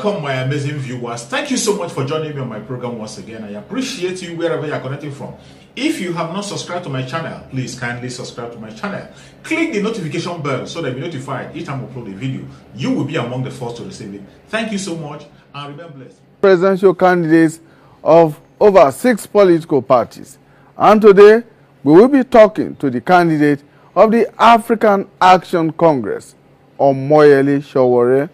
welcome my amazing viewers. Thank you so much for joining me on my program once again. I appreciate you wherever you are connecting from. If you have not subscribed to my channel, please kindly subscribe to my channel. Click the notification bell so that you're notified each time I upload a video. You will be among the first to receive it. Thank you so much and remain blessed. Presidential candidates of over 6 political parties. And today, we will be talking to the candidate of the African Action Congress, Omoyele Sowore.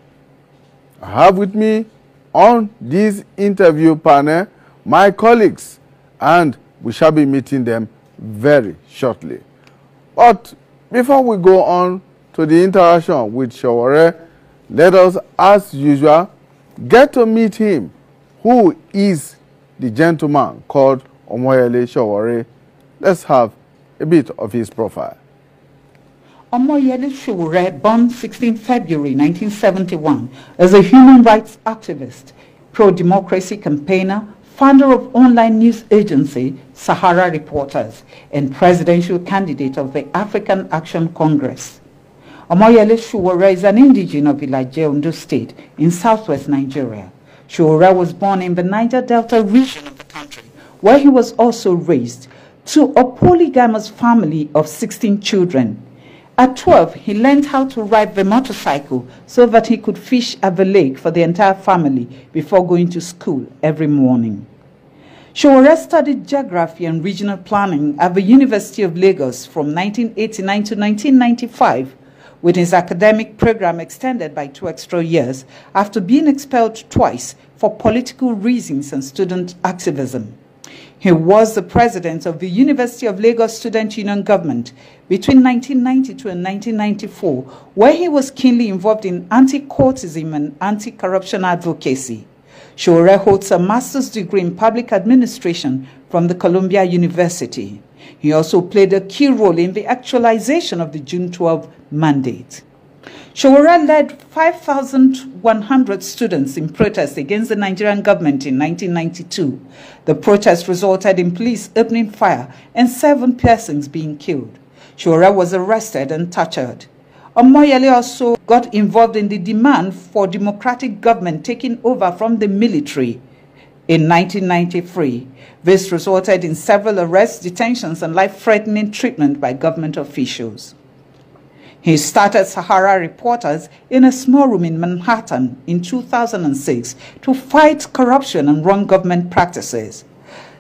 I have with me on this interview panel my colleagues, and we shall be meeting them very shortly. But before we go on to the interaction with Sowore, let us, as usual, get to meet him. Who is the gentleman called Omoyele Sowore? Let's have a bit of his profile. Omoyele Sowore, born 16 February 1971, is a human rights activist, pro-democracy campaigner, founder of online news agency Sahara Reporters, and presidential candidate of the African Action Congress. Omoyele Sowore is an indigenous of Ilaje, Ondo State in southwest Nigeria. Sowore was born in the Niger Delta region of the country, where he was also raised, to a polygamous family of 16 children. At 12, he learned how to ride the motorcycle so that he could fish at the lake for the entire family before going to school every morning. Sowore studied geography and regional planning at the University of Lagos from 1989 to 1995, with his academic program extended by 2 extra years after being expelled twice for political reasons and student activism. He was the president of the University of Lagos Student Union government between 1992 and 1994, where he was keenly involved in anti-courtism and anti-corruption advocacy. Sowore holds a master's degree in public administration from the Columbia University. He also played a key role in the actualization of the June 12 mandate. Sowore led 5,100 students in protest against the Nigerian government in 1992. The protest resulted in police opening fire and 7 persons being killed. Sowore was arrested and tortured. Omoyele also got involved in the demand for democratic government taking over from the military. In 1993, this resulted in several arrests, detentions, and life-threatening treatment by government officials. He started Sahara Reporters in a small room in Manhattan in 2006 to fight corruption and wrong government practices.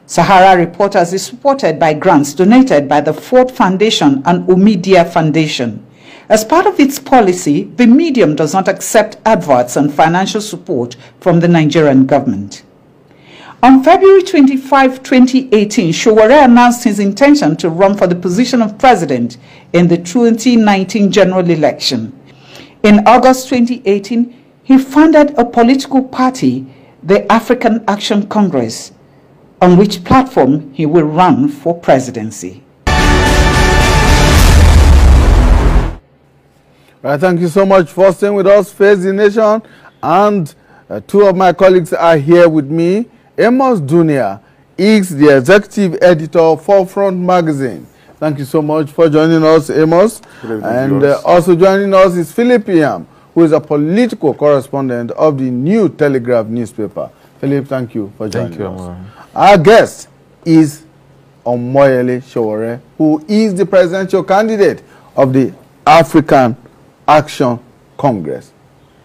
Sahara Reporters is supported by grants donated by the Ford Foundation and Omidia Foundation. As part of its policy, the medium does not accept adverts and financial support from the Nigerian government. On February 25, 2018, Sowore announced his intention to run for the position of president in the 2019 general election. In August 2018, he founded a political party, the African Action Congress, on which platform he will run for presidency. Right, thank you so much for staying with us, Face the Nation. And 2 of my colleagues are here with me. Amos Dunia is the executive editor of Forefront magazine. Thank you so much for joining us, Amos. And also joining us is Philip Yam, who is a political correspondent of the New Telegraph newspaper. Philip, thank you for joining us. Our guest is Omoyele Sowore, who is the presidential candidate of the African Action Congress,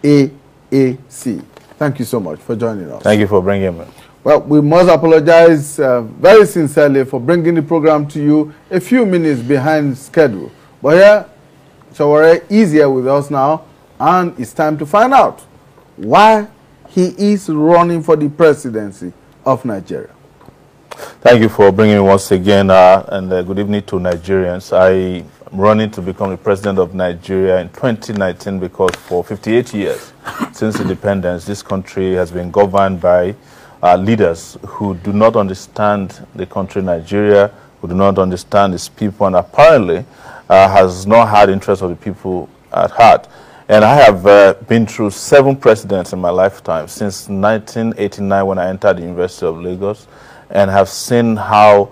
AAC. Thank you so much for joining us. Thank you for bringing me. Well, we must apologize very sincerely for bringing the program to you a few minutes behind schedule. But here, Sowore is here with us now, and it's time to find out why he is running for the presidency of Nigeria. Thank you for bringing me once again, and good evening to Nigerians. I am running to become the president of Nigeria in 2019 because for 58 years since independence, this country has been governed by leaders who do not understand the country Nigeria, who do not understand its people, and apparently has not had interest of the people at heart. And I have been through 7 presidents in my lifetime, since 1989 when I entered the University of Lagos, and have seen how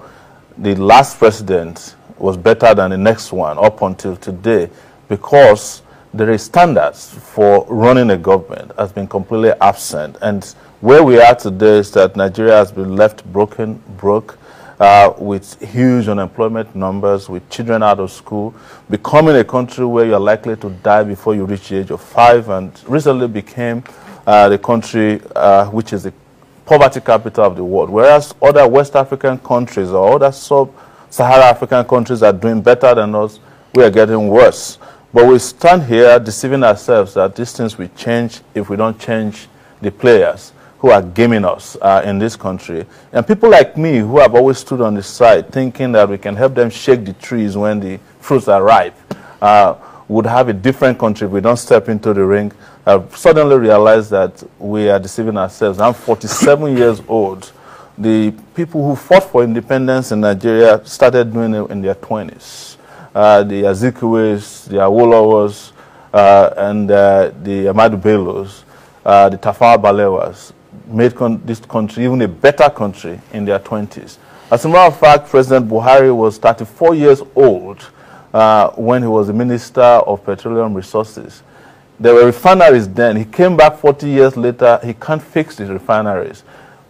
the last president was better than the next one up until today, because there is standards for running a government has been completely absent. And where we are today is that Nigeria has been left broke, with huge unemployment numbers, with children out of school, becoming a country where you're likely to die before you reach the age of 5, and recently became the country which is the poverty capital of the world, whereas other West African countries or other sub-Saharan African countries are doing better than us. We are getting worse. But we stand here deceiving ourselves that these things will change if we don't change the players who are gaming us in this country. And people like me who have always stood on the side thinking that we can help them shake the trees when the fruits are ripe would have a different country if we don't step into the ring. I've suddenly realized that we are deceiving ourselves. I'm 47 years old. The people who fought for independence in Nigeria started doing it in their 20s. The Azikiwes, the Awolowos, and the Ahmadu Bellos, the Tafawa Balewas made this country even a better country in their 20s. As a matter of fact, President Buhari was 34 years old when he was the Minister of Petroleum Resources. There were refineries then. He came back 40 years later. He can't fix the refineries.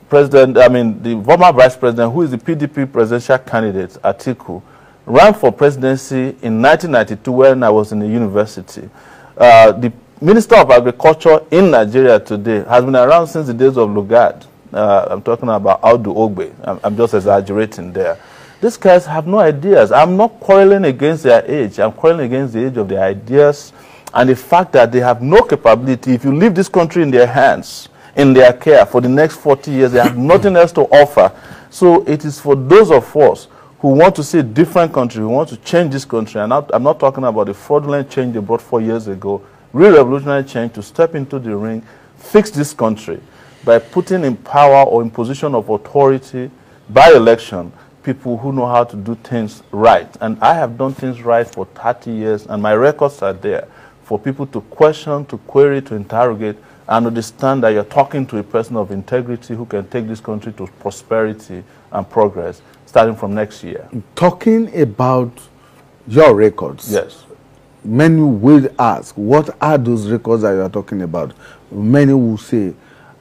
The former Vice President, who is the PDP presidential candidate, Atiku, ran for presidency in 1992 when I was in the university. The Minister of Agriculture in Nigeria today has been around since the days of Lugard. I'm talking about Audu Ogbe. I'm just exaggerating there. These guys have no ideas. I'm not quarreling against their age. I'm quarreling against the age of their ideas and the fact that they have no capability. If you leave this country in their hands, in their care for the next 40 years, they have nothing else to offer. So it is for those of us who want to see a different country, who want to change this country, and I'm not talking about the fraudulent change they brought 4 years ago, real revolutionary change, to step into the ring, fix this country by putting in power or in position of authority by election people who know how to do things right. And I have done things right for 30 years, and my records are there for people to question, to query, to interrogate, and understand that you're talking to a person of integrity who can take this country to prosperity and progress starting from next year. Talking about your records. Yes. Many will ask, what are those records that you are talking about? Many will say,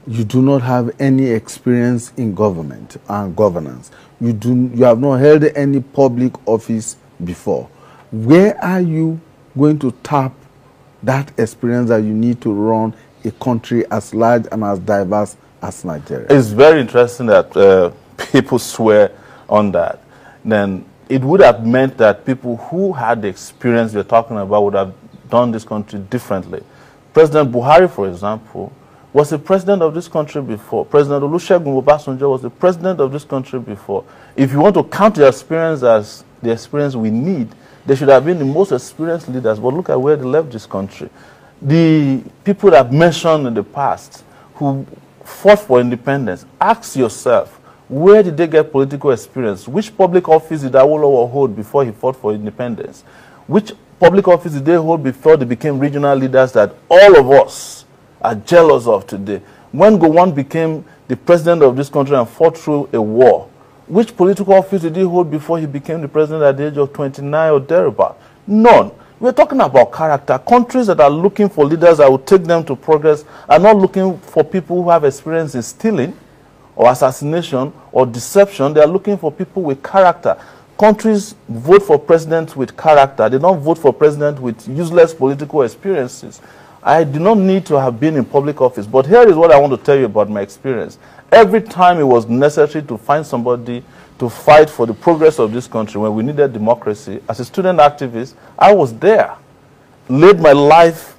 you do not have any experience in government and governance. You have not held any public office before. Where are you going to tap that experience that you need to run a country as large and as diverse as Nigeria? It's very interesting that people swear on that. Then it would have meant that people who had the experience you're talking about would have done this country differently. President Buhari, for example, was the president of this country before. President Olusegun Obasanjo was the president of this country before. If you want to count their experience as the experience we need, they should have been the most experienced leaders. But look at where they left this country. The people that I've mentioned in the past who fought for independence, ask yourself, where did they get political experience? Which public office did Awolowo hold before he fought for independence? Which public office did they hold before they became regional leaders that all of us are jealous of today? When Gowon became the president of this country and fought through a war, which political office did he hold before he became the president at the age of 29 or thereabout? None. We're talking about character. Countries that are looking for leaders that will take them to progress are not looking for people who have experience in stealing or assassination or deception. They are looking for people with character. Countries vote for presidents with character. They don't vote for presidents with useless political experiences. I do not need to have been in public office, but here is what I want to tell you about my experience. Every time it was necessary to find somebody to fight for the progress of this country when we needed democracy, as a student activist, I was there. Laid my life,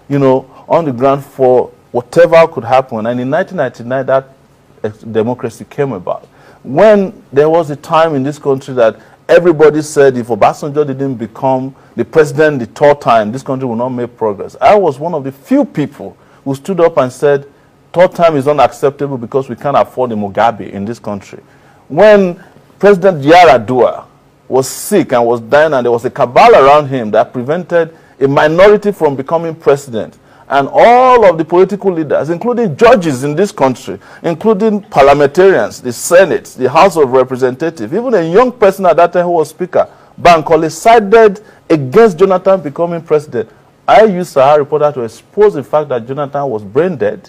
on the ground for whatever could happen. And in 1999, that democracy came about. When there was a time in this country that everybody said if Obasanjo didn't become the president the third time, this country will not make progress. I was one of the few people who stood up and said, third time is unacceptable because we can't afford a Mugabe in this country. When President Yar'Adua was sick and was dying, and there was a cabal around him that prevented a minority from becoming president, and all of the political leaders, including judges in this country, including parliamentarians, the Senate, the House of Representatives, even a young person at that time who was Speaker, Bankole, sided against Jonathan becoming president. I used Sahara Reporter to expose the fact that Jonathan was brain dead,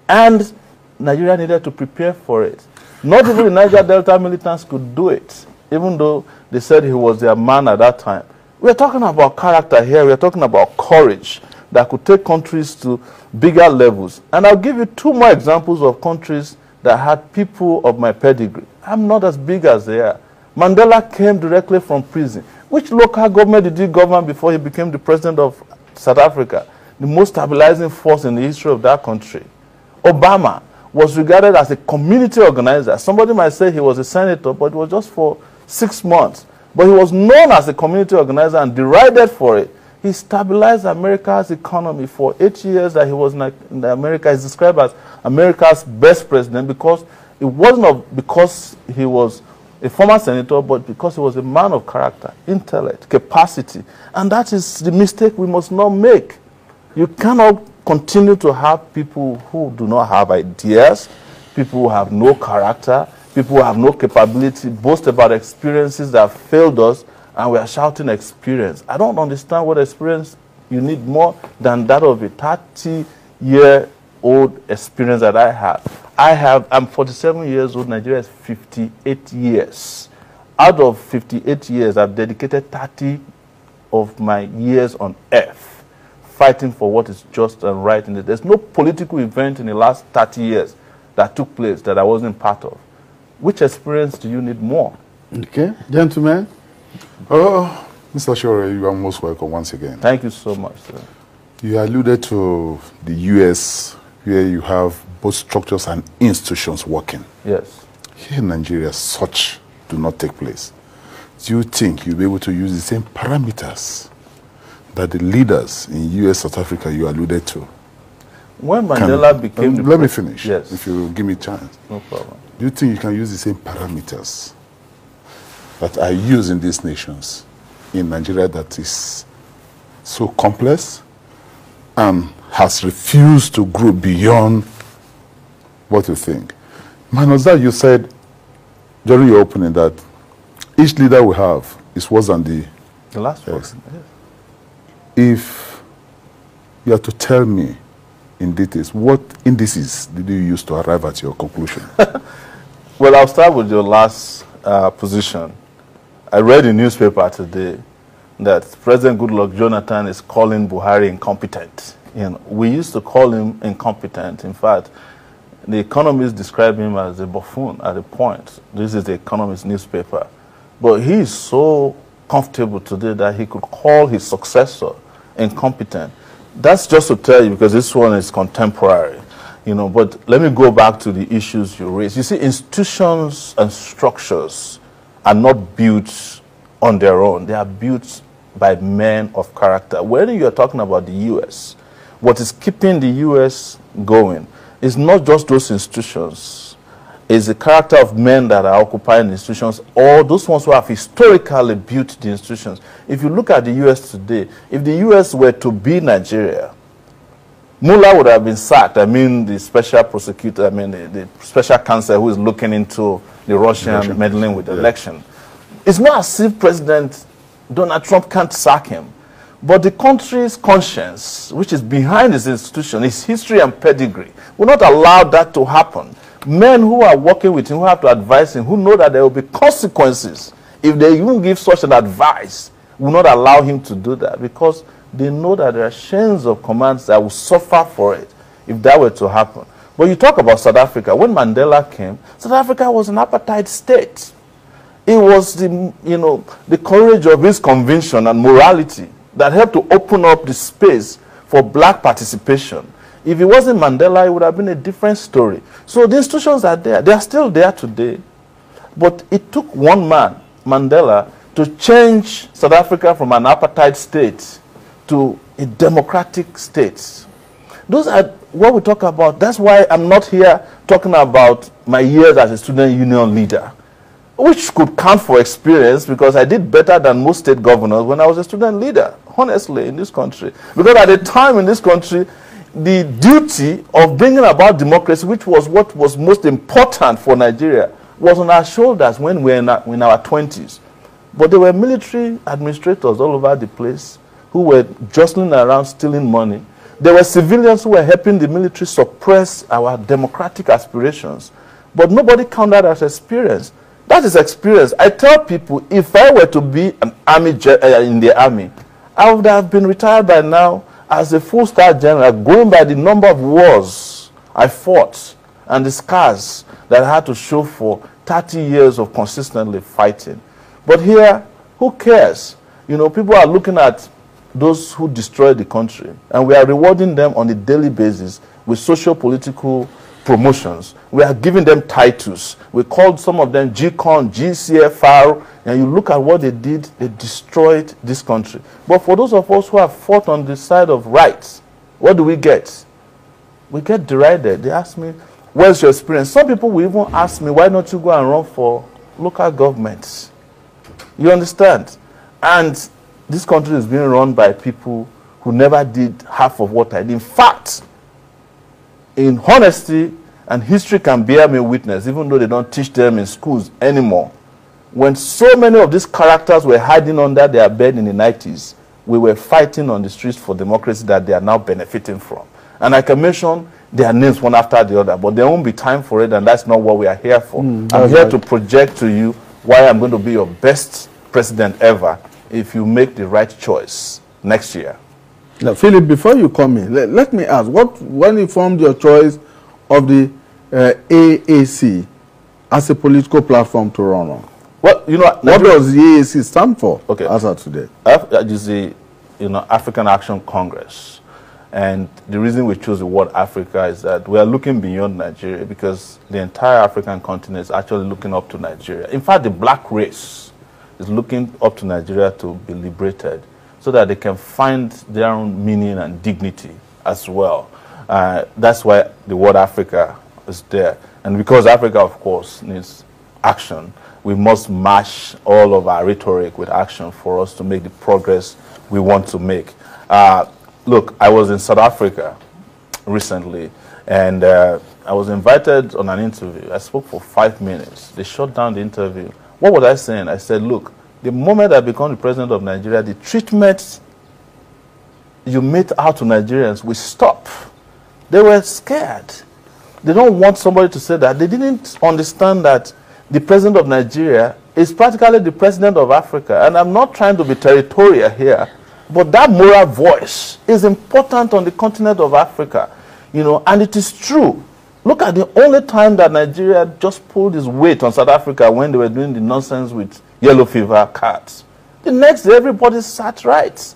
and Nigeria needed to prepare for it. Not even the Niger Delta militants could do it, even though they said he was their man at that time. We're talking about character here. We're talking about courage that could take countries to bigger levels. And I'll give you 2 more examples of countries that had people of my pedigree. I'm not as big as they are. Mandela came directly from prison. Which local government did he govern before he became the president of South Africa? The most stabilizing force in the history of that country. Obama was regarded as a community organizer. Somebody might say he was a senator, but it was just for 6 months. But he was known as a community organizer and derided for it. He stabilized America's economy for 8 years that he was in America. He's described as America's best president because it wasn't because he was a former senator, but because he was a man of character, intellect, capacity. And that is the mistake we must not make. You cannot continue to have people who do not have ideas, people who have no character, people who have no capability, boast about experiences that failed us, and we are shouting experience. I don't understand what experience you need more than that of a 30-year-old experience that I have. I'm 47 years old, Nigeria is 58 years. Out of 58 years, I've dedicated 30 of my years on earth fighting for what is just and right in it. There's no political event in the last 30 years that took place that I wasn't part of. Which experience do you need more? Okay, gentlemen. Oh, Mr. Sowore, you are most welcome once again. Thank you so much, sir. You alluded to the U.S., where you have both structures and institutions working. Yes. Here in Nigeria, such do not take place. Do you think you'll be able to use the same parameters that the leaders in U.S., South Africa you alluded to? When Mandela became the let me finish, yes, if you give me a chance. No problem. Do you think you can use the same parameters that are used in these nations in Nigeria that is so complex and has refused to grow beyond what you think? Minus that, you said during your opening that each leader we have is worse than the last one. Yes. If you have to tell me in details, what indices did you use to arrive at your conclusion? Well, I'll start with your last position. I read in the newspaper today that President Goodluck Jonathan is calling Buhari incompetent. You know, we used to call him incompetent. In fact, the economists describe him as a buffoon at a point. This is the Economist newspaper. But he is so comfortable today that he could call his successor incompetent. That's just to tell you, because this one is contemporary. You know, but let me go back to the issues you raised. You see, institutions and structures are not built on their own. They are built by men of character. When you are talking about the U.S., what is keeping the U.S. going is not just those institutions. It's the character of men that are occupying the institutions, or those ones who have historically built the institutions. If you look at the U.S. today, if the U.S. were to be Nigeria, Mueller would have been sacked. I mean, the special prosecutor, I mean, the special counsel who is looking into the Russian meddling with the election. It's not as if President Donald Trump can't sack him. But the country's conscience, which is behind this institution, its history and pedigree, will not allow that to happen. Men who are working with him, who have to advise him, who know that there will be consequences if they even give such an advice, will not allow him to do that, because they know that there are chains of commands that will suffer for it if that were to happen. But you talk about South Africa. When Mandela came, South Africa was an apartheid state. It was the courage of his conviction and morality that helped to open up the space for black participation. If it wasn't Mandela, it would have been a different story. So the institutions are there. They are still there today. But it took one man, Mandela, to change South Africa from an apartheid state to a democratic state. Those are what we talk about. That's why I'm not here talking about my years as a student union leader, which could count for experience, because I did better than most state governors when I was a student leader, honestly, in this country. Because at the time in this country, the duty of bringing about democracy, which was what was most important for Nigeria, was on our shoulders when we were in our 20s. But there were military administrators all over the place who were jostling around stealing money. There were civilians who were helping the military suppress our democratic aspirations. But nobody counted that as experience. That is experience. I tell people, if I were to be an army in the army, I would have been retired by now as a full-star general, going by the number of wars I fought and the scars that I had to show for 30 years of consistently fighting. But here, who cares? You know, people are looking at those who destroyed the country, and we are rewarding them on a daily basis with socio-political promotions. We are giving them titles. We called some of them GCON, GCFR, and you look at what they did, they destroyed this country. But for those of us who have fought on the side of rights, what do we get? We get derided. They ask me, where's your experience? Some people will even ask me, why don't you go and run for local governments? You understand? And this country is being run by people who never did half of what I did. In fact, in honesty, and history can bear me witness, even though they don't teach them in schools anymore, when so many of these characters were hiding under their bed in the 90s, we were fighting on the streets for democracy that they are now benefiting from. And I can mention their names one after the other, but there won't be time for it, and that's not what we are here for. I'm here to project to you why I'm going to be your best president ever if you make the right choice next year. Now, Philip, before you come in, let me ask, when you formed your choice of the AAC as a political platform to run on? Well, you know, what does the AAC stand for? Okay, as of today, it is the African Action Congress, and the reason we chose the word Africa is that we are looking beyond Nigeria, because the entire African continent is actually looking up to Nigeria. In fact, the black race is looking up to Nigeria to be liberated, so that they can find their own meaning and dignity as well. That's why the word Africa is there. And because Africa, of course, needs action, we must match all of our rhetoric with action for us to make the progress we want to make. Look, I was in South Africa recently, and I was invited on an interview. I spoke for 5 minutes. They shut down the interview. What was I saying? I said, look, the moment I become the president of Nigeria, the treatment you made out to Nigerians will stop. They were scared. They don't want somebody to say that. They didn't understand that the president of Nigeria is practically the president of Africa. And I'm not trying to be territorial here, but that moral voice is important on the continent of Africa. You know, and it is true. Look at the only time that Nigeria just pulled its weight on South Africa when they were doing the nonsense with yellow fever cards. The next day, everybody sat right.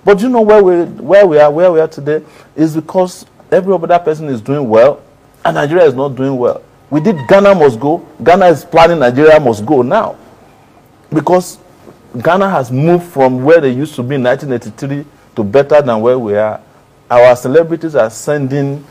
But you know where we are today is because every other person is doing well, and Nigeria is not doing well. We did Ghana must go. Ghana is planning Nigeria must go now, because Ghana has moved from where they used to be in 1983 to better than where we are. Our celebrities are sending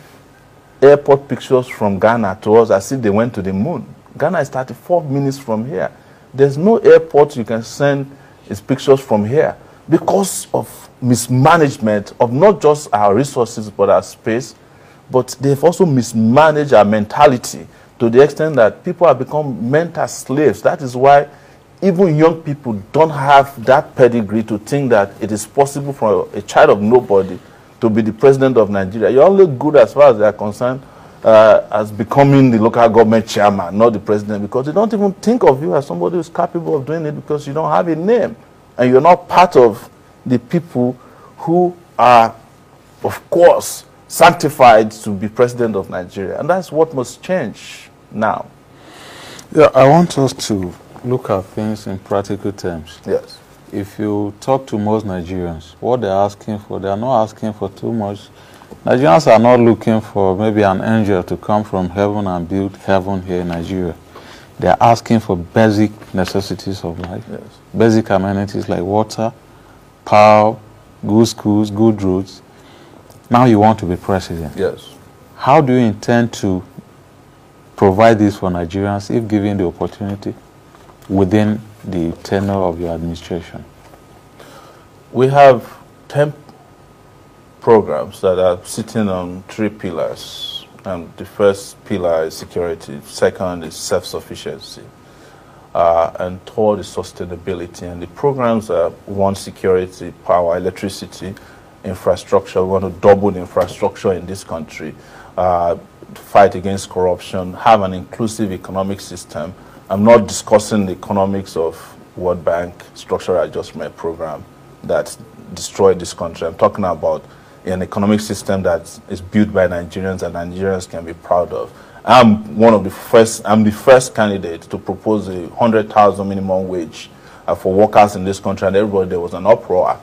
airport pictures from Ghana to us as if they went to the moon. Ghana is 34 minutes from here. There's no airport you can send its pictures from here because of mismanagement of not just our resources but our space, but they've also mismanaged our mentality to the extent that people have become mental slaves. That is why even young people don't have that pedigree to think that it is possible for a child of nobody to be the president of Nigeria. You're only good as far as they are concerned as becoming the local government chairman, not the president, because they don't even think of you as somebody who's capable of doing it because you don't have a name and you're not part of the people who are, of course, sanctified to be president of Nigeria. And that's what must change now. Yeah, I want us to look at things in practical terms. Yes. If you talk to most Nigerians, what they're asking for, they are not asking for too much. Nigerians are not looking for maybe an angel to come from heaven and build heaven here in Nigeria. They're asking for basic necessities of life, yes. Basic amenities like water, power, good schools, good roads. Now you want to be president. Yes. How do you intend to provide this for Nigerians if given the opportunity within the tenure of your administration? We have 10 programs that are sitting on 3 pillars. And the first pillar is security, second is self-sufficiency, and toward the sustainability. And the programs are one, security, power, electricity, infrastructure. We want to double the infrastructure in this country, fight against corruption, have an inclusive economic system. I'm not discussing the economics of World Bank structural adjustment program that destroyed this country. I'm talking about an economic system that is built by Nigerians and Nigerians can be proud of. I'm the first candidate to propose a 100,000 minimum wage for workers in this country, and everybody, there was an uproar.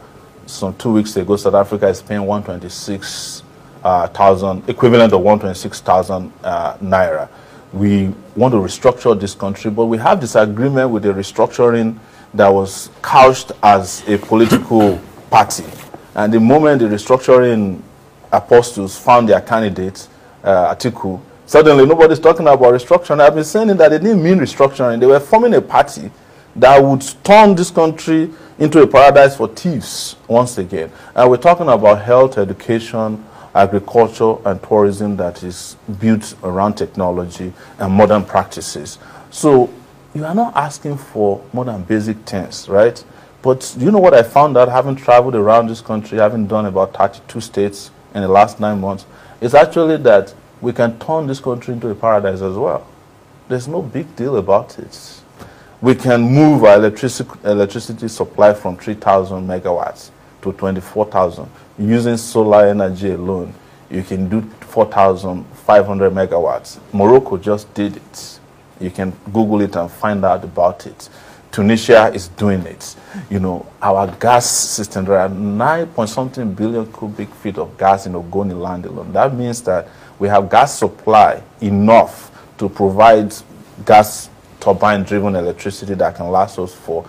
Some 2 weeks ago, South Africa is paying 126,000, equivalent of 126,000 naira. We want to restructure this country, but we have disagreement with the restructuring that was couched as a political party. And the moment the restructuring apostles found their candidate, Atiku, suddenly nobody's talking about restructuring. I've been saying that they didn't mean restructuring. They were forming a party that would turn this country into a paradise for thieves once again. And we're talking about health, education, agriculture, and tourism that is built around technology and modern practices. So you are not asking for more than basic things, right? But you know what I found out having traveled around this country, having done about 32 states in the last 9 months, is actually that we can turn this country into a paradise as well. There's no big deal about it. We can move our electricity supply from 3,000 megawatts to 24,000. Using solar energy alone, you can do 4,500 megawatts. Morocco just did it. You can Google it and find out about it. Tunisia is doing it. You know, our gas system, there are 9-point-something billion cubic feet of gas in Ogoni land alone. That means that we have gas supply enough to provide gas turbine-driven electricity that can last us for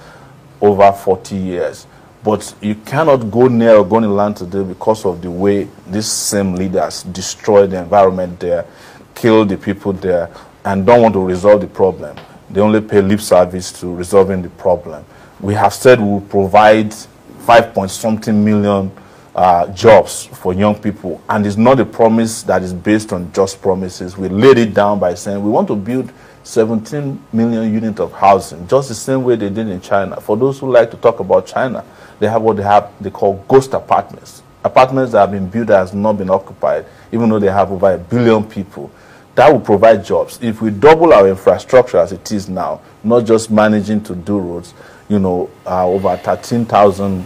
over 40 years. But you cannot go near Ogoni land today because of the way these same leaders destroy the environment there, kill the people there, and don't want to resolve the problem. They only pay lip service to resolving the problem. We have said we will provide 5-point-something million jobs for young people, and it's not a promise that is based on just promises. We laid it down by saying we want to build 17 million units of housing, just the same way they did in China. For those who like to talk about China, they have what they call ghost apartments. Apartments that have been built that has not been occupied, even though they have over 1 billion people. That will provide jobs. If we double our infrastructure as it is now, not just managing to do roads, you know, over 13,000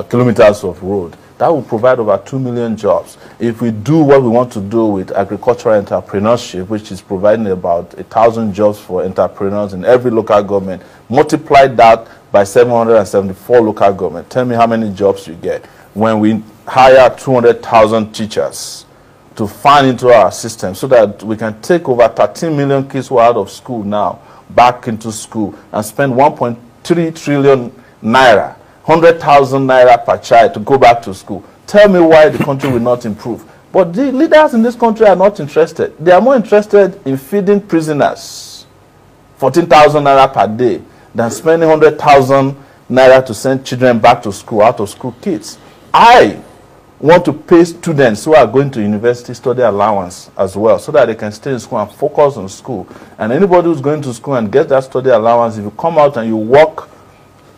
kilometers of road, that will provide over 2 million jobs. If we do what we want to do with agricultural entrepreneurship, which is providing about 1,000 jobs for entrepreneurs in every local government, multiply that by 774 local government. Tell me how many jobs you get. When we hire 200,000 teachers to fund into our system so that we can take over 13 million kids who are out of school now back into school and spend 1.3 trillion naira, 100,000 naira per child to go back to school. Tell me why the country will not improve. But the leaders in this country are not interested. They are more interested in feeding prisoners 14,000 naira per day than spending 100,000 naira to send children back to school, out of school kids. I want to pay students who are going to university study allowance as well so that they can stay in school and focus on school. And anybody who's going to school and get that study allowance, if you come out and you work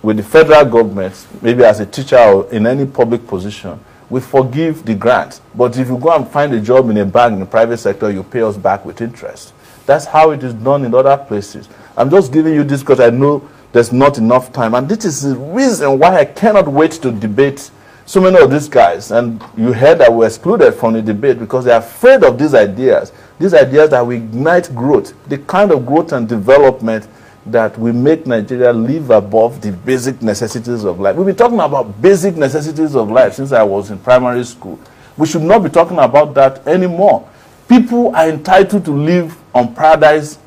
with the federal government, maybe as a teacher or in any public position, we forgive the grant. But if you go and find a job in a bank in the private sector, you pay us back with interest. That's how it is done in other places. I'm just giving you this because I know there's not enough time. And this is the reason why I cannot wait to debate so many of these guys. And you heard that we're excluded from the debate because they're afraid of these ideas that will ignite growth, the kind of growth and development that will make Nigeria live above the basic necessities of life. We've been talking about basic necessities of life since I was in primary school. We should not be talking about that anymore. People are entitled to live on paradise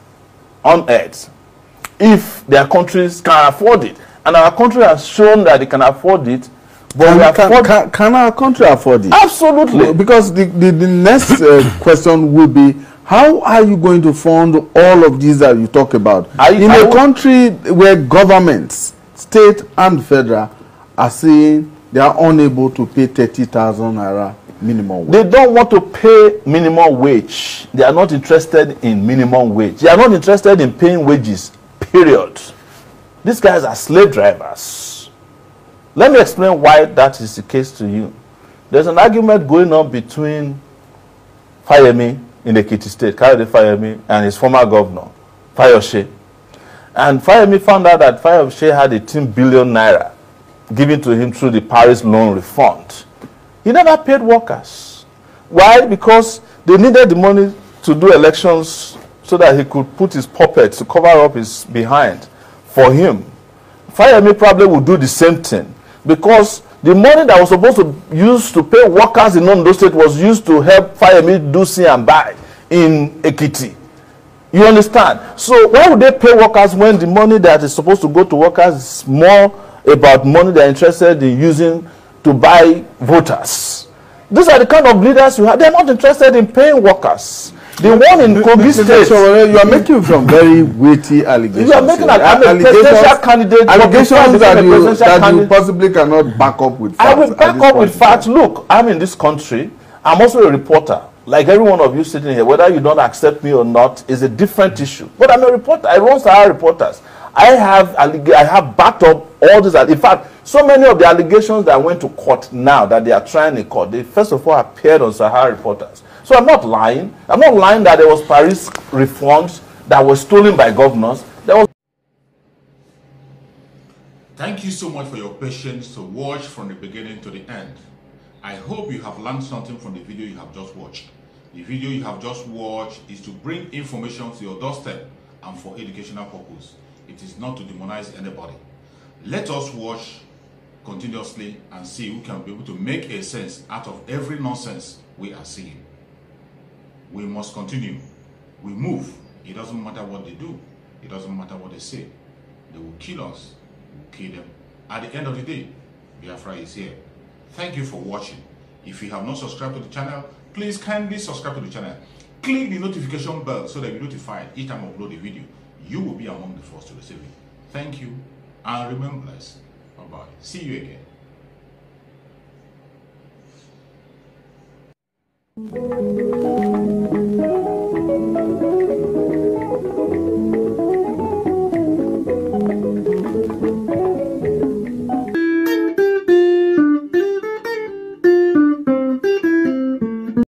on earth if their countries can afford it. And our country has shown that they can afford it. But can our country afford it? Absolutely. Because the next question will be, how are you going to fund all of these that you talk about? In a country where governments, state and federal, are saying they are unable to pay 30,000 naira minimum wage. They don't want to pay minimum wage. They are not interested in minimum wage. They are not interested in paying wages, period. These guys are slave drivers. Let me explain why that is the case to you. There's an argument going on between Fayemi in Ekiti State, Kayode Fayemi, and his former governor, Fayose. And Fayemi found out that Fayose had 18 billion naira given to him through the Paris loan refund. He never paid workers. Why? Because they needed the money to do elections so that he could put his puppets to cover up his behind for him. Fayemi probably would do the same thing, because the money that was supposed to use to pay workers in Ondo State was used to help Fayemi do see and buy in Ekiti. You understand? So why would they pay workers when the money that is supposed to go to workers is more about money they're interested in using to buy voters? These are the kind of leaders you have. They're not interested in paying workers. The one in Kogi State. You are making some very weighty allegations. You are making a presidential candidate. Allegations that you possibly cannot back up with facts. I will back up with facts. Look, I'm in this country. I'm also a reporter. Like every one of you sitting here, whether you don't accept me or not is a different issue. But I'm a reporter. I run Sahara Reporters. I have backed up all this. In fact, so many of the allegations that went to court now that they are trying in court, they first of all appeared on Sahara Reporters. So I'm not lying. I'm not lying that there was Paris reforms that were stolen by governors. There was. Thank you so much for your patience to watch from the beginning to the end. I hope you have learned something from the video you have just watched. The video you have just watched is to bring information to your doorstep and for educational purpose. It is not to demonize anybody. Let us watch continuously and see who can be able to make a sense out of every nonsense we are seeing. We must continue. We move. It doesn't matter what they do. It doesn't matter what they say. They will kill us. We will kill them. At the end of the day, Biafra is here. Thank you for watching. If you have not subscribed to the channel, please kindly subscribe to the channel. Click the notification bell so that you're notified each time I upload a video. You will be among the first to receive it. Thank you and remain blessed. Bye-bye. See you again.